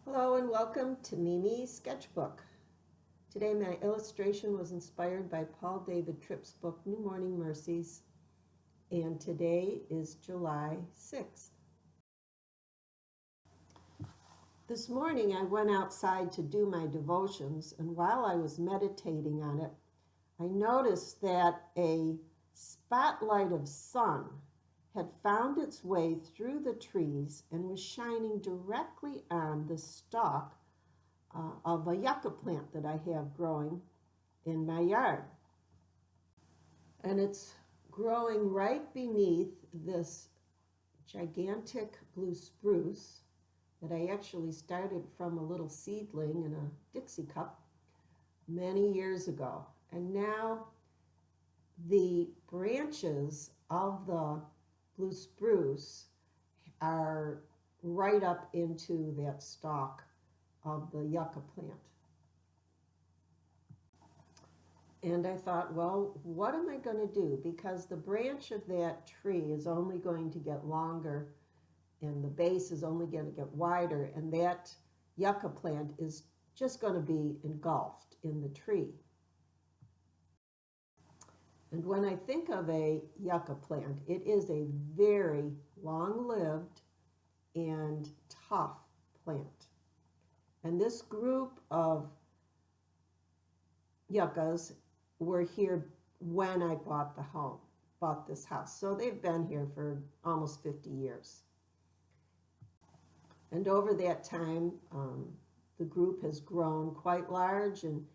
Hello and welcome to Mimi's Sketchbook. Today my illustration was inspired by Paul David Tripp's book New Morning Mercies, and today is July 6th. This morning I went outside to do my devotions, and while I was meditating on it, I noticed that a spotlight of sun had found its way through the trees and was shining directly on the stalk of a yucca plant that I have growing in my yard. And it's growing right beneath this gigantic blue spruce that I actually started from a little seedling in a Dixie cup many years ago. And now the branches of the blue spruce are right up into that stalk of the yucca plant. And I thought, well, what am I going to do? Because the branch of that tree is only going to get longer and the base is only going to get wider, and that yucca plant is just going to be engulfed in the tree. And when I think of a yucca plant, it is a very long-lived and tough plant. And this group of yuccas were here when I bought this house. So they've been here for almost 50 years. And over that time, the group has grown quite large, and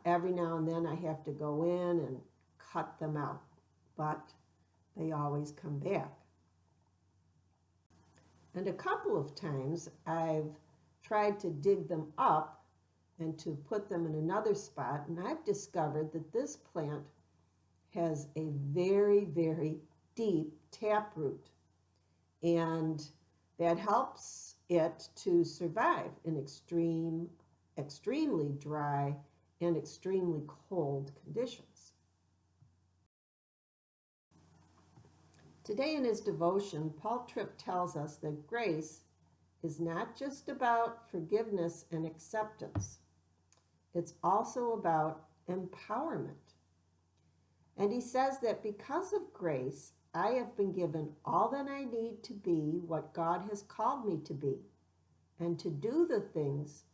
every now and then I have to go in and cut them out, but they always come back. And a couple of times I've tried to dig them up and to put them in another spot, and I've discovered that this plant has a very, very deep taproot, and that helps it to survive in extremely dry and extremely cold conditions. Today in his devotion, Paul Tripp tells us that grace is not just about forgiveness and acceptance. It's also about empowerment. And he says that because of grace, I have been given all that I need to be what God has called me to be, and to do the things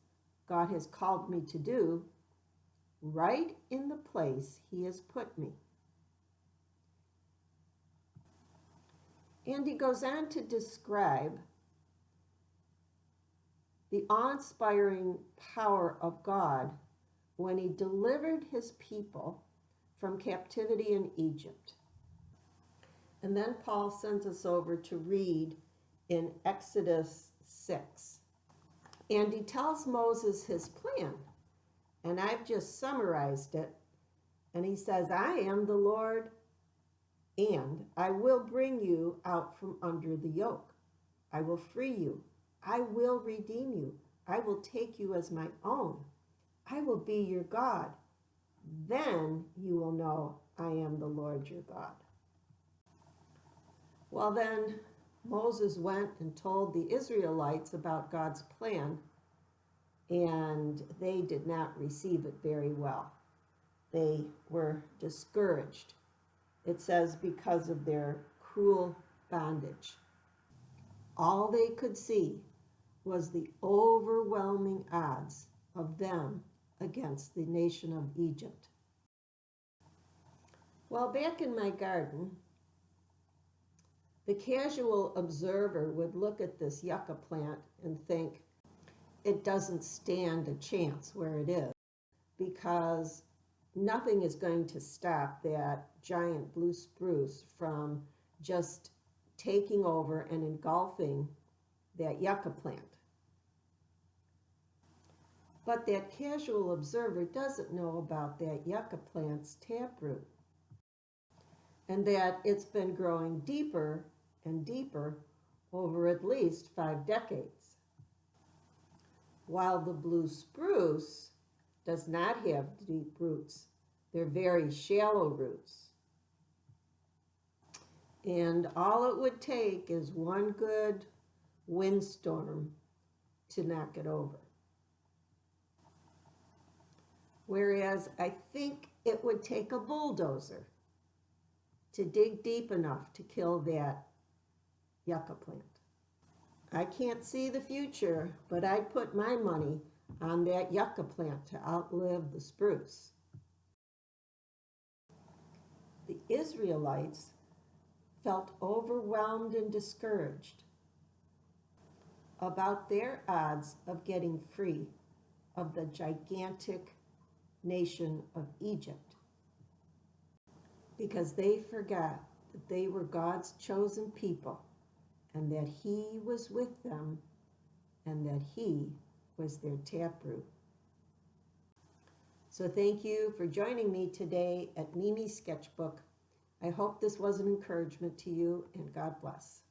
God has called me to do right in the place he has put me. And he goes on to describe the awe-inspiring power of God when he delivered his people from captivity in Egypt. And then Paul sends us over to read in Exodus 6. And he tells Moses his plan. And I've just summarized it. And he says, I am the Lord, and I will bring you out from under the yoke. I will free you. I will redeem you. I will take you as my own. I will be your God. Then you will know I am the Lord your God. Well, then Moses went and told the Israelites about God's plan, and they did not receive it very well. They were discouraged. It says because of their cruel bondage. All they could see was the overwhelming odds of them against the nation of Egypt. Well, back in my garden, the casual observer would look at this yucca plant and think it doesn't stand a chance where it is, because nothing is going to stop that giant blue spruce from just taking over and engulfing that yucca plant. But that casual observer doesn't know about that yucca plant's taproot, and that it's been growing deeper and deeper over at least 5 decades. While the blue spruce does not have deep roots. They're very shallow roots. And all it would take is one good windstorm to knock it over. Whereas I think it would take a bulldozer to dig deep enough to kill that yucca plant. I can't see the future, but I'd put my money on that yucca plant to outlive the spruce. The Israelites felt overwhelmed and discouraged about their odds of getting free of the gigantic nation of Egypt, because they forgot that they were God's chosen people and that He was with them and that He was their taproot. So thank you for joining me today at Mimi's Sketchbook. I hope this was an encouragement to you, and God bless.